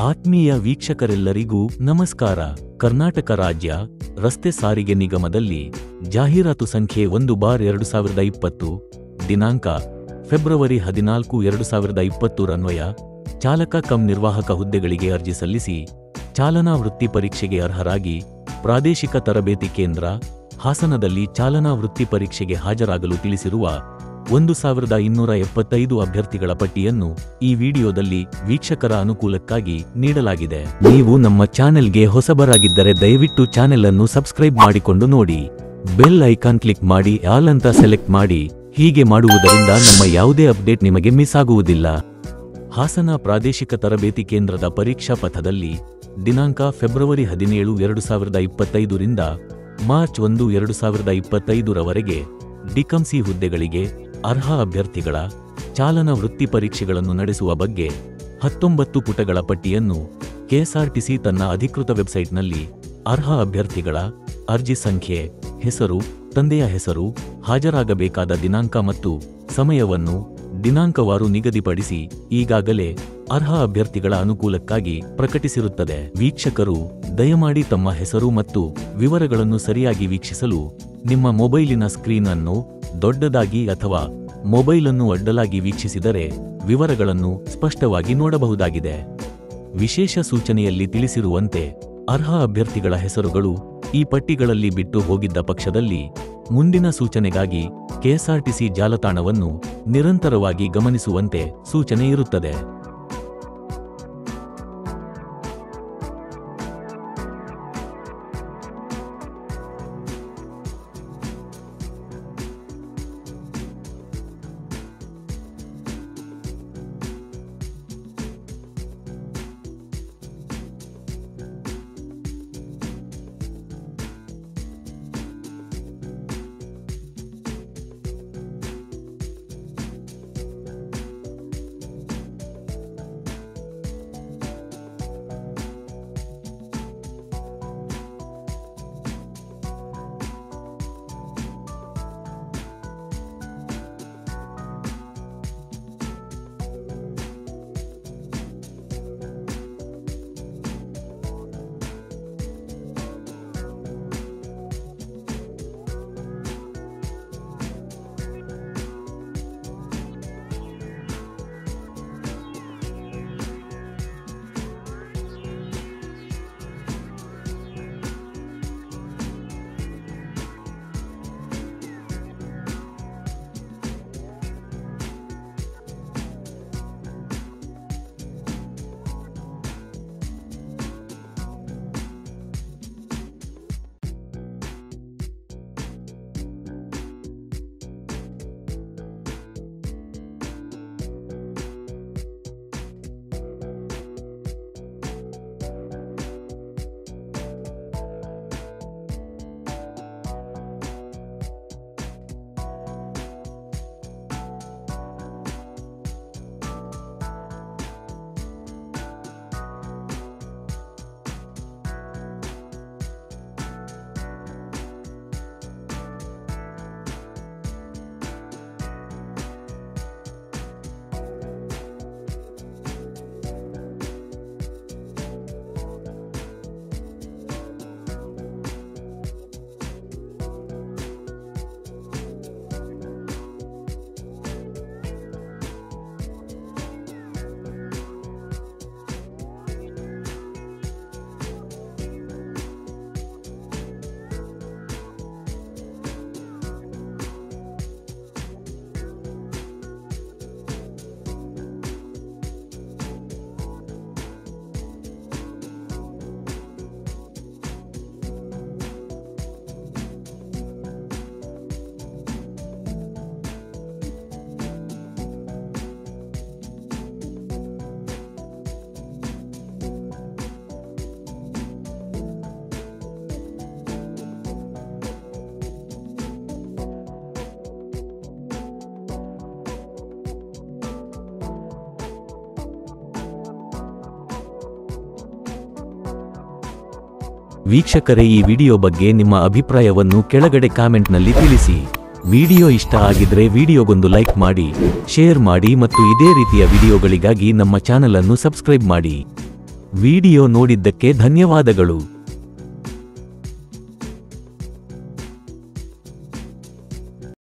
ಆತ್ಮೀಯ ವೀಕ್ಷಕರೆಲ್ಲರಿಗೂ ನಮಸ್ಕಾರ. ಕರ್ನಾಟಕ ರಾಜ್ಯ ರಸ್ತೆ ಸಾರಿಗೆ ನಿಗಮದಲ್ಲಿ ಜಾಹೀರಾತು ಸಂಖ್ಯೆ 1/2020 ದಿನಾಂಕ ಫೆಬ್ರವರಿ 14, 2020 ರನ್ವಯ ಚಾಲಕ ಕಮ್ ನಿರ್ವಾಹಕ ಹುದ್ದೆಗಳಿಗೆ ಅರ್ಜಿ ಸಲ್ಲಿಸಿ ಚಾಲನಾ ವೃತ್ತಿ ಪರೀಕ್ಷೆಗೆ ಅರ್ಹರಾಗಿ ಪ್ರಾದೇಶಿಕ ತರಬೇತಿ ಕೇಂದ್ರ ಹಾಸನದಲ್ಲಿ ಚಾಲನಾ ವೃತ್ತಿ ಪರೀಕ್ಷೆಗೆ ಹಾಜರಾಗಲು ತಿಳಿಸಿರುವ 1275 ಅಭ್ಯರ್ಥಿಗಳ ಪಟ್ಟಿಯನ್ನು ಈ ವಿಡಿಯೋದಲ್ಲಿ ವೀಕ್ಷಕರ ಅನುಕೂಲಕ್ಕಾಗಿ ನೀಡಲಾಗಿದೆ. ನೀವು ನಮ್ಮ ಚಾನೆಲ್ಗೆ ಹೊಸಬರಾಗಿದ್ದರೆ ದಯವಿಟ್ಟು ಚಾನೆಲ್ ಅನ್ನು ಸಬ್ಸ್ಕ್ರೈಬ್ ಮಾಡಿಕೊಂಡು ನೋಡಿ. ಬೆಲ್ ಐಕಾನ್ ಕ್ಲಿಕ್ ಮಾಡಿ ಆಲ್ ಅಂತ ಸೆಲೆಕ್ಟ್ ಮಾಡಿ. ಹೀಗೆ ಮಾಡುವುದರಿಂದ ನಮ್ಮ ಯಾವುದೇ ಅಪ್ಡೇಟ್ ನಿಮಗೆ ಮಿಸ್ ಆಗುವುದಿಲ್ಲ. ಹಾಸನ ಪ್ರಾದೇಶಿಕ ತರಬೇತಿ ಕೇಂದ್ರದ ಪರೀಕ್ಷಾ ಪಥದಲ್ಲಿ ದಿನಾಂಕ ಫೆಬ್ರವರಿ 17, 2025 ರಿಂದ ಮಾರ್ಚ್ 1, 2025 ರವರೆಗೆ ಡಿಕಂಸಿ ಹುದ್ದೆಗಳಿಗೆ ಅರ್ಹ ಅಭ್ಯರ್ಥಿಗಳ ಚಾಲನಾ ವೃತ್ತಿ ಪರೀಕ್ಷೆಗಳನ್ನು ನಡೆಸುವ ಬಗ್ಗೆ 19 ಪುಟಗಳ ಪಟ್ಟಿಯನ್ನು ಕೆಎಸ್ಆರ್ಟಿಸಿ ತನ್ನ ಅಧಿಕೃತ ವೆಬ್ಸೈಟ್ನಲ್ಲಿ ಅರ್ಹ ಅಭ್ಯರ್ಥಿಗಳ ಅರ್ಜಿ ಸಂಖ್ಯೆ, ಹೆಸರು, ತಂದೆಯ ಹೆಸರು, ಹಾಜರಾಗಬೇಕಾದ ದಿನಾಂಕ ಮತ್ತು ಸಮಯವನ್ನು ದಿನಾಂಕವಾರು ನಿಗದಿಪಡಿಸಿ ಈಗಾಗಲೇ ಅರ್ಹ ಅಭ್ಯರ್ಥಿಗಳ ಅನುಕೂಲಕ್ಕಾಗಿ ಪ್ರಕಟಿಸಿರುತ್ತದೆ. ವೀಕ್ಷಕರು ದಯಮಾಡಿ ತಮ್ಮ ಹೆಸರು ಮತ್ತು ವಿವರಗಳನ್ನು ಸರಿಯಾಗಿ ವೀಕ್ಷಿಸಲು ನಿಮ್ಮ ಮೊಬೈಲಿನ ಸ್ಕ್ರೀನ್ ಅನ್ನು ದೊಡ್ಡದಾಗಿ ಅಥವಾ ಮೊಬೈಲ್ ಅನ್ನು ಅಡ್ಡಲಾಗಿ ವೀಕ್ಷಿಸಿದರೆ ವಿವರಗಳನ್ನು ಸ್ಪಷ್ಟವಾಗಿ ನೋಡಬಹುದಾಗಿದೆ. ವಿಶೇಷ ಸೂಚನೆಯಲ್ಲಿ ತಿಳಿಸಿರುವಂತೆ ಅರ್ಹ ಅಭ್ಯರ್ಥಿಗಳ ಹೆಸರುಗಳು ಈ ಪಟ್ಟಿಗಳಲ್ಲಿ ಬಿಟ್ಟು ಹೋಗಿದ್ದ ಪಕ್ಷದಲ್ಲಿ ಮುಂದಿನ ಸೂಚನೆಗಾಗಿ ಕೆಎಸ್ಆರ್ಟಿಸಿ ಜಾಲತಾಣವನ್ನು ನಿರಂತರವಾಗಿ ಗಮನಿಸುವಂತೆ ಸೂಚನೆ ಇರುತ್ತದೆ. ವೀಕ್ಷಕರೇ, ಈ ವಿಡಿಯೋ ಬಗ್ಗೆ ನಿಮ್ಮ ಅಭಿಪ್ರಾಯವನ್ನು ಕೆಳಗಡೆ ಕಾಮೆಂಟ್ನಲ್ಲಿ ತಿಳಿಸಿ. ವಿಡಿಯೋ ಇಷ್ಟ ಆಗಿದ್ರೆ ವಿಡಿಯೋಗೊಂದು ಲೈಕ್ ಮಾಡಿ, ಶೇರ್ ಮಾಡಿ ಮತ್ತು ಇದೇ ರೀತಿಯ ವಿಡಿಯೋಗಳಿಗಾಗಿ ನಮ್ಮ ಚಾನೆಲ್ ಅನ್ನು ಸಬ್ಸ್ಕ್ರೈಬ್ ಮಾಡಿ. ವಿಡಿಯೋ ನೋಡಿದ್ದಕ್ಕೆ ಧನ್ಯವಾದಗಳು.